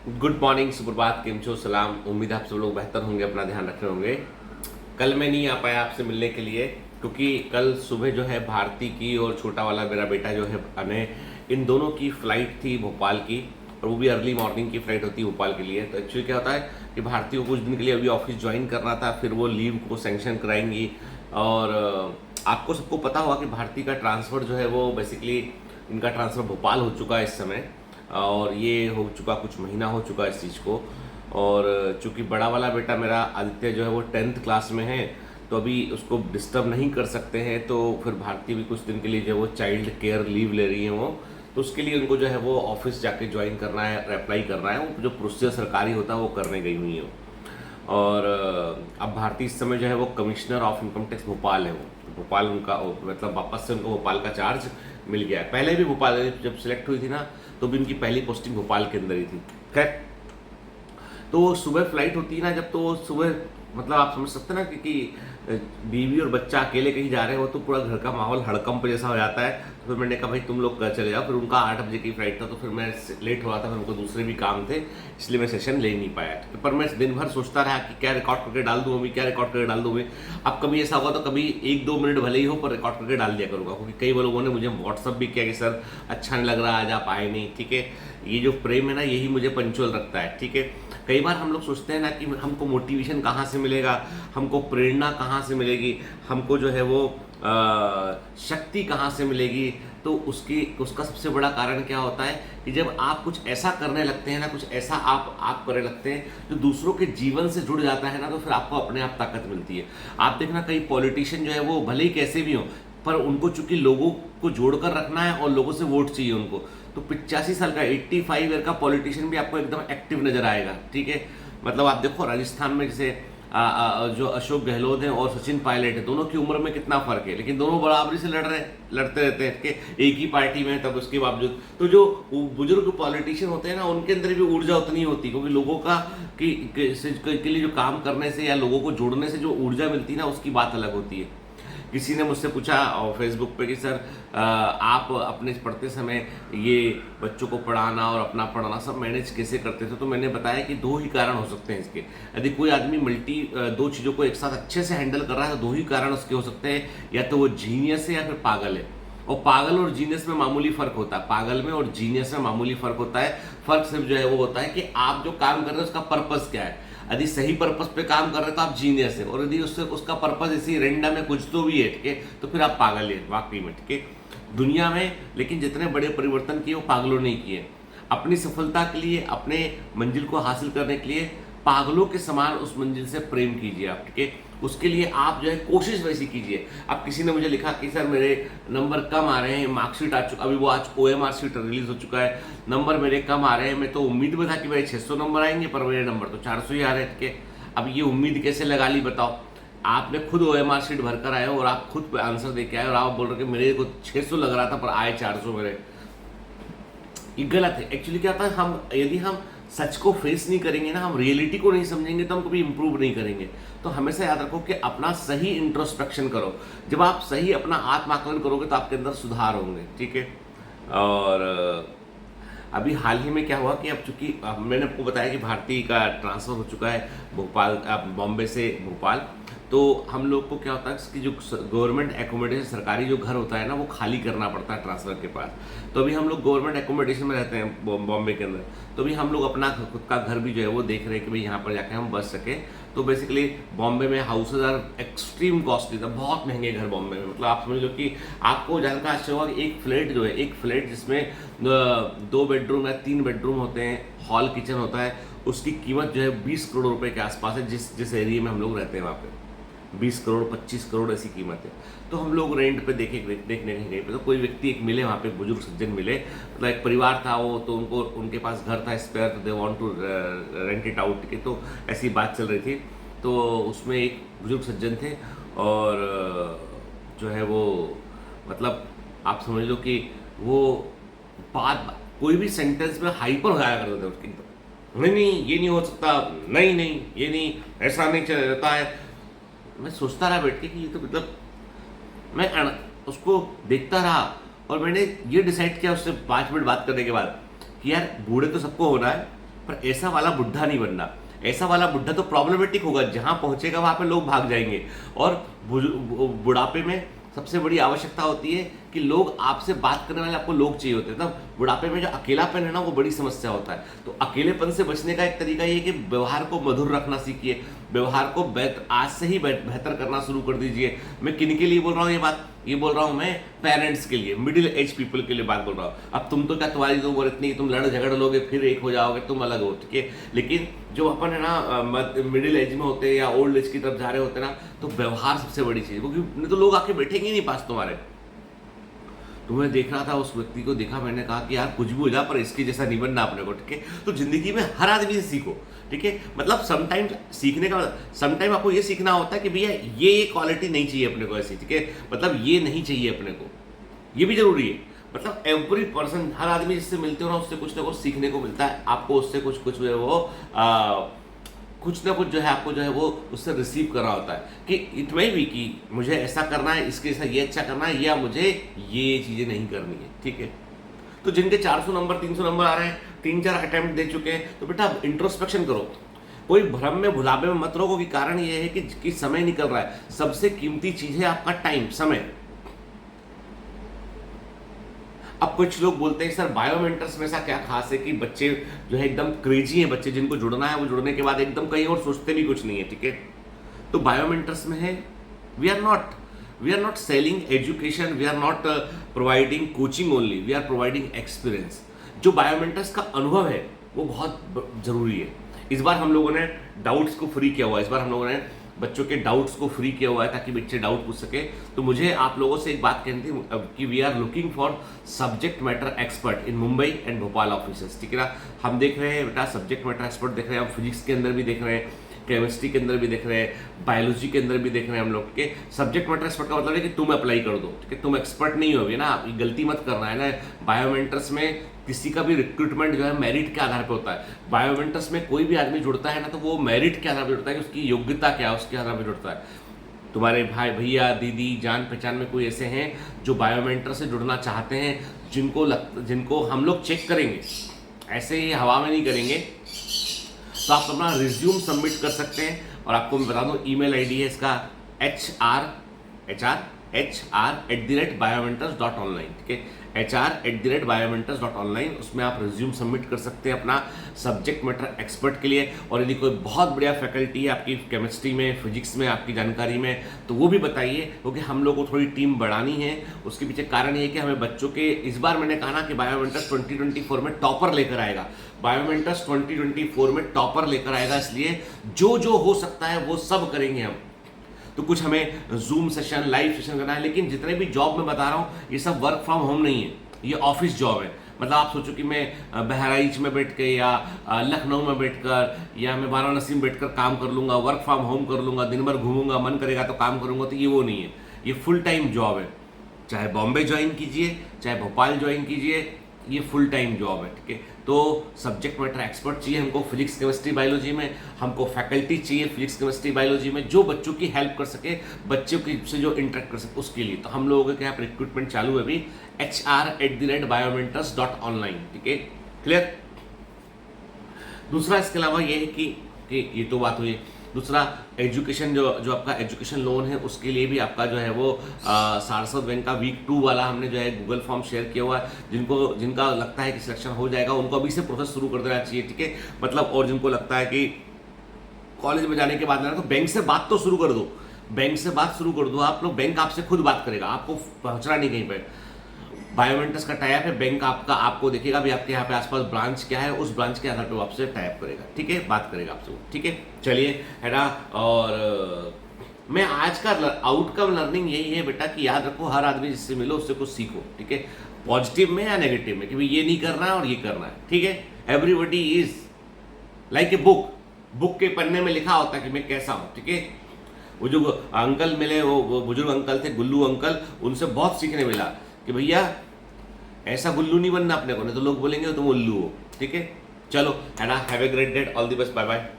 Good morning, सुप्रभात, केम छो, सलाम। उम्मीद है आप सब लोग बेहतर होंगे, अपना ध्यान रख रहे होंगे। कल मैं नहीं आ पाया आपसे मिलने के लिए क्योंकि कल सुबह जो है भारती की और छोटा वाला मेरा बेटा जो है अने, इन दोनों की फ़्लाइट थी भोपाल की, और वो भी अर्ली मॉर्निंग की फ़्लाइट होती है भोपाल के लिए। तो एक्चुअली क्या होता है कि भारती को कुछ दिन के लिए अभी ऑफिस ज्वाइन करना था, फिर वो लीव को सेंक्शन कराएंगी। और आपको सबको पता होगा कि भारती का ट्रांसफ़र जो है वो बेसिकली इनका ट्रांसफ़र भोपाल हो चुका है इस समय, और ये हो चुका, कुछ महीना हो चुका है इस चीज़ को। और चूंकि बड़ा वाला बेटा मेरा आदित्य जो है वो 10th क्लास में है, तो अभी उसको डिस्टर्ब नहीं कर सकते हैं, तो फिर भारती भी कुछ दिन के लिए जो है वो चाइल्ड केयर लीव ले रही हैं वो, तो उसके लिए उनको जो है वो ऑफिस जाके ज्वाइन करना है, अप्लाई करना है, वो जो प्रोसीजर सरकारी होता है वो करने गई हुई है। और अब भारती इस समय जो है वो commissioner of income tax Bhopal है। वो भोपाल उनका मतलब वापस से उनको भोपाल का चार्ज मिल गया है। पहले भी भोपाल जब सिलेक्ट हुई थी ना, तो भी उनकी पहली पोस्टिंग भोपाल के अंदर ही थी। खैर, तो सुबह फ्लाइट होती है ना जब, तो सुबह मतलब आप समझ सकते हैं ना कि बीवी और बच्चा अकेले कहीं जा रहे हो तो पूरा घर का माहौल हड़कंप जैसा हो जाता है। तो फिर मैंने कहा भाई तुम लोग घर चले जाओ। फिर उनका 8 बजे की फ्लाइट था, तो फिर मैं लेट हो रहा था, फिर उनको दूसरे भी काम थे, इसलिए मैं सेशन ले नहीं पाया। पर मैं दिन भर सोचता रहा कि क्या रिकॉर्ड करके डाल दूँ अभी, क्या रिकॉर्ड करके डाल दूँ अभी। अब कभी ऐसा होगा तो कभी 1-2 मिनट भले ही हो, पर रिकॉर्ड करके डाल दिया करूँगा, क्योंकि कई लोगों ने मुझे व्हाट्सअप भी किया कि सर अच्छा नहीं लग रहा, आज आप आए नहीं। ठीक है, ये जो प्रेम है ना, यही मुझे पंचुअल रखता है। ठीक है, कई बार हम लोग सोचते हैं ना कि हमको मोटिवेशन कहाँ से मिलेगा, हमको प्रेरणा कहाँ से मिलेगी, हमको जो है वो शक्ति कहाँ से मिलेगी। तो उसका सबसे बड़ा कारण क्या होता है कि जब आप कुछ ऐसा करने लगते हैं ना, कुछ ऐसा आप करने लगते हैं जो दूसरों के जीवन से जुड़ जाता है ना, तो फिर आपको अपने आप ताकत मिलती है। आप देखना, कई पॉलिटिशियन जो है वो भले ही कैसे भी हो, पर उनको चूंकि लोगों को जोड़कर रखना है और लोगों से वोट चाहिए उनको, तो 85 साल का 85 ईयर का पॉलिटिशियन भी आपको एकदम एक्टिव नजर आएगा। ठीक है, मतलब आप देखो राजस्थान में जैसे जो अशोक गहलोत हैं और सचिन पायलट है, दोनों की उम्र में कितना फर्क है, लेकिन दोनों बराबरी से लड़ते रहते हैं कि एक ही पार्टी में, तब उसके बावजूद। तो जो बुजुर्ग पॉलिटिशियन होते हैं ना, उनके अंदर भी ऊर्जा उतनी होती, क्योंकि लोगों का के लिए जो काम करने से या लोगों को जोड़ने से जो ऊर्जा मिलती है ना, उसकी बात अलग होती है। किसी ने मुझसे पूछा और फेसबुक पे कि सर आप अपने पढ़ते समय ये बच्चों को पढ़ाना और अपना पढ़ाना सब मैनेज कैसे करते थे। तो मैंने बताया कि 2 ही कारण हो सकते हैं इसके। यदि कोई आदमी दो चीज़ों को एक साथ अच्छे से हैंडल कर रहा है, तो 2 ही कारण उसके हो सकते हैं, या तो वो जीनियस है या फिर पागल है। और पागल और जीनियस में मामूली फर्क होता है, पागल में और जीनियस में मामूली फर्क होता है। फर्क सिर्फ जो है वो होता है कि आप जो काम कर रहे हैं उसका पर्पस क्या है। यदि सही पर्पस पे काम कर रहे हो तो आप जीनियस है, और यदि उसका पर्पस इसी रेंडम में कुछ तो भी है, ठीक है, तो फिर आप पागल है वाकई में। ठीक है, दुनिया में लेकिन जितने बड़े परिवर्तन किए वो पागलों ने किए। अपनी सफलता के लिए, अपने मंजिल को हासिल करने के लिए पागलों के समान उस मंजिल से प्रेम कीजिए आप। ठीक है, उसके लिए आप जो है कोशिश वैसी कीजिए। अब किसी ने मुझे लिखा कि सर मेरे नंबर कम आ रहे हैं, मार्कशीट आ चुका, अभी वो आज OMR शीट रिलीज हो चुका है, नंबर मेरे कम आ रहे हैं। मैं तो उम्मीद में था कि मेरे 600 नंबर आएंगे, पर मेरे नंबर तो 400 ही आ रहे थे। अब ये उम्मीद कैसे लगा ली बताओ। आपने खुद OMR शीट भरकर आए हो और आप खुद आंसर दे के आए, और आप बोल रहे हो कि मेरे को 600 लग रहा था पर आए 400 मेरे। ये गलत है। एक्चुअली क्या होता है, यदि हम सच को फेस नहीं करेंगे ना, हम रियलिटी को नहीं समझेंगे, तो हम कभी इंप्रूव नहीं करेंगे। तो हमेशा याद रखो कि अपना सही इंट्रोस्पेक्शन करो। जब आप सही अपना आत्माकलन करोगे तो आपके अंदर सुधार होंगे। ठीक है, और अभी हाल ही में क्या हुआ कि अब चूंकि मैंने आपको बताया कि भारती का ट्रांसफ़र हो चुका है भोपाल, बॉम्बे से भोपाल। तो हम लोग को क्या होता है कि जो गवर्नमेंट एकोमोडेशन, सरकारी जो घर होता है ना, वो खाली करना पड़ता है ट्रांसफ़र के पास। तो अभी हम लोग गवर्नमेंट एकोमोडेशन में रहते हैं बॉम्बे के अंदर। तो अभी हम लोग अपना खुद का घर भी जो है वो देख रहे हैं कि भाई यहाँ पर जाके हम बस सकें। तो बेसिकली बॉम्बे में हाउसेज आर एक्सट्रीम कॉस्टली था, बहुत महंगे घर बॉम्बे में। मतलब आप समझ लो कि आपको जानकर आश्चर्य होगा कि एक फ्लैट जो है, एक फ्लैट जिसमें 2 बेडरूम या 3 बेडरूम होते हैं, हॉल किचन होता है, उसकी कीमत जो है 20 करोड़ रुपए के आसपास है। जिस एरिया में हम लोग रहते हैं वहाँ पे 20 करोड़ 25 करोड़ ऐसी कीमत है। तो हम लोग रेंट पे देखने कहीं गए पे, तो कोई व्यक्ति एक मिले वहाँ पे, बुजुर्ग सज्जन मिले। मतलब एक परिवार था वो, तो उनके पास घर था स्पेयर, तो they want to rent it out के, तो ऐसी बात चल रही थी। तो उसमें एक बुजुर्ग सज्जन थे, और जो है वो मतलब आप समझ लो कि वो बात कोई भी सेंटेंस में हाइपर हो जाया करते थे उसके एकदम। नहीं नहीं ये नहीं हो सकता, नहीं नहीं ये नहीं, ऐसा नहीं चलता है। मैं सोचता रहा बैठ के कि ये तो मतलब मैं उसको देखता रहा, और मैंने ये डिसाइड किया उससे 5 मिनट बात करने के बाद कि यार बूढ़े तो सबको होना है, पर ऐसा वाला बुढ़ा नहीं बनना। ऐसा वाला बुढ़ा तो प्रॉब्लमेटिक होगा, जहां पहुंचेगा वहां पे लोग भाग जाएंगे। और बुढ़ापे में सबसे बड़ी आवश्यकता होती है कि लोग आपसे बात करने वाले आपको लोग चाहिए होते हैं। तब बुढ़ापे में जो अकेलापन है ना, वो बड़ी समस्या होता है। तो अकेलेपन से बचने का एक तरीका ये है कि व्यवहार को मधुर रखना सीखिए, व्यवहार को आज से ही बेहतर करना शुरू कर दीजिए। मैं किन के लिए बोल रहा हूँ ये बात? ये बोल रहा हूँ मैं पेरेंट्स के लिए, मिडिल एज पीपल के लिए बात बोल रहा हूँ। अब तुम तो क्या, तुम्हारी तो उम्र इतनी, तुम लड़ झगड़ लोगे फिर एक हो जाओगे, तुम अलग हो, ठीक है। लेकिन जो अपन है ना मिडिल एज में होते हैं या ओल्ड एज की तरफ जा रहे होते हैं ना, तो व्यवहार सबसे बड़ी चीज है, क्योंकि नहीं तो लोग आके बैठेंगे नहीं पास तुम्हारे। तो मैं देख रहा था उस व्यक्ति को, देखा, मैंने कहा कि यार कुछ भी हो जा पर इसके जैसा नहीं बनना अपने को, ठीक है। तो जिंदगी में हर आदमी से सीखो, ठीक है। मतलब समटाइम्स सीखने का, समटाइम आपको ये सीखना होता है कि भैया ये क्वालिटी नहीं चाहिए अपने को ऐसी, ठीक है। मतलब ये नहीं चाहिए अपने को, ये भी जरूरी है। मतलब एवरी पर्सन, हर आदमी जिससे मिलते हो ना, उससे कुछ ना कुछ सीखने को मिलता है आपको, उससे कुछ कुछ वो कुछ ना कुछ जो है आपको जो है वो उससे रिसीव करना होता है कि इट मे भी कि मुझे ऐसा करना है, इसके साथ ये अच्छा करना है, या मुझे ये चीज़ें नहीं करनी है, ठीक है। तो जिनके 400 नंबर 300 नंबर आ रहे हैं, 3-4 अटेम्प्ट दे चुके हैं, तो बेटा इंट्रोस्पेक्शन करो। कोई भ्रम में भुलावे में मत रहो, कि कारण ये है कि समय निकल रहा है। सबसे कीमती चीज़ है आपका टाइम, समय। अब कुछ लोग बोलते हैं सर बायोमेंटर्स में ऐसा क्या खास है कि बच्चे जो है एकदम क्रेजी हैं, बच्चे जिनको जुड़ना है वो जुड़ने के बाद एकदम कहीं और सोचते भी कुछ नहीं है, ठीक है। तो बायोमेंटर्स में है, we are not selling education, we are not providing coaching only, we are providing experience. जो बायोमेंटर्स का अनुभव है वो बहुत जरूरी है। इस बार हम लोगों ने डाउट्स को फ्री किया हुआ है, इस बार हम लोगों ने बच्चों के डाउट्स को फ्री किया हुआ है ताकि बच्चे डाउट पूछ सके। तो मुझे आप लोगों से एक बात कहनी थी कि we are looking for subject matter expert in Mumbai and Bhopal offices, ठीक है ना। हम देख रहे हैं बेटा सब्जेक्ट मैटर एक्सपर्ट देख रहे हैं, हम फिजिक्स के अंदर भी देख रहे हैं, केमिस्ट्री के अंदर भी देख रहे हैं, बायोलॉजी के अंदर भी देख रहे हैं हम लोग के। सब्जेक्ट मैटर एक्सपर्ट का मतलब है कि तुम अप्लाई कर दो, ठीक है। तुम एक्सपर्ट नहीं होगे ना, ये गलती मत करना है ना। बायोमेंटर्स में किसी का भी रिक्रूटमेंट जो है मेरिट के आधार पर होता है। बायोमेंटर्स में कोई भी आदमी जुड़ता है ना, तो वो मेरिट के आधार पर जुड़ता है कि उसकी योग्यता क्या है, उसके आधार पर जुड़ता है। तुम्हारे भाई भैया दीदी जान पहचान में कोई ऐसे हैं जो बायोमेंटर से जुड़ना चाहते हैं, जिनको हम लोग चेक करेंगे, ऐसे ही हवा में नहीं करेंगे। तो आप अपना रिज्यूम सबमिट कर सकते हैं, और आपको मैं बता दूं ईमेल आईडी है इसका hr@biomentors.online, ठीक है, hr@biomentors.online। उसमें आप रिज्यूम सबमिट कर सकते हैं अपना सब्जेक्ट मैटर एक्सपर्ट के लिए। और यदि कोई बहुत बढ़िया फैकल्टी है आपकी केमिस्ट्री में, फिजिक्स में, आपकी जानकारी में, तो वो भी बताइए, क्योंकि हम लोग को थोड़ी टीम बढ़ानी है। उसके पीछे कारण ये है कि हमें बच्चों के, इस बार मैंने कहा ना कि बायोमेंटर्स 2024 में टॉपर लेकर आएगा, बायोमेंटर्स 2024 में टॉपर लेकर आएगा, इसलिए जो जो हो सकता है वो सब करेंगे हम। तो कुछ हमें जूम सेशन, लाइव सेशन करना है, लेकिन जितने भी जॉब मैं बता रहा हूँ ये सब वर्क फ्रॉम होम नहीं है, ये ऑफिस जॉब है। मतलब आप सोचो कि मैं बहराइच में बैठ के या लखनऊ में बैठकर या मैं वाराणसी में बैठकर काम कर लूँगा, वर्क फ्रॉम होम कर लूँगा, दिन भर घूमूंगा, मन करेगा तो काम करूँगा, तो ये वो नहीं है। ये फुल टाइम जॉब है। चाहे बॉम्बे ज्वाइन कीजिए, चाहे भोपाल ज्वाइन कीजिए, ये फुल टाइम जॉब है, ठीक है। तो सब्जेक्ट मैटर एक्सपर्ट चाहिए हमको फिजिक्स केमिस्ट्री बायोलॉजी में, हमको फैकल्टी चाहिए फिजिक्स केमिस्ट्री बायोलॉजी में जो बच्चों की हेल्प कर सके, बच्चों की से जो इंटरेक्ट कर सके उसके लिए। तो हम लोगों के यहाँ पर रिक्रूटमेंट चालू है अभी, hr@biomentors.online, ठीक है, क्लियर। दूसरा इसके अलावा ये है कि ये तो बात हुई। दूसरा एजुकेशन, जो आपका एजुकेशन लोन है उसके लिए भी आपका जो है वो सारस्वत बैंक का वीक 2 वाला हमने जो है गूगल फॉर्म शेयर किया हुआ है। जिनका लगता है कि सिलेक्शन हो जाएगा उनको अभी से प्रोसेस शुरू कर देना चाहिए, ठीक है। मतलब और जिनको लगता है कि कॉलेज में जाने के बाद ना, तो बैंक से बात तो शुरू कर दो, बैंक से बात शुरू कर दो आप लोग। बैंक आपसे खुद बात करेगा, आपको पहुंचना नहीं कहीं पर। बायोमेंटर्स का टाइप है, बैंक आपको देखेगा भी आपके यहाँ पे आसपास ब्रांच क्या है, उस ब्रांच के आधार पे आपसे टाइप करेगा, ठीक है, बात करेगा आपसे, ठीक है। चलिए है ना। और मैं आज का आउटकम लर्निंग यही है बेटा कि याद रखो, हर आदमी जिससे मिलो उससे कुछ सीखो, ठीक है, पॉजिटिव में या नेगेटिव में, कि भाई ये नहीं करना है और ये करना है, ठीक है। Everybody is like a book के पन्ने में लिखा होता है कि मैं कैसा हूँ, ठीक है। वो जो अंकल मिले, वो बुजुर्ग अंकल थे, गुल्लू अंकल, उनसे बहुत सीखने मिला कि भैया ऐसा गुल्लू नहीं बनना अपने को, नहीं तो लोग बोलेंगे तुम उल्लू हो, ठीक है। चलो है ना, have a great day, all the best, bye bye.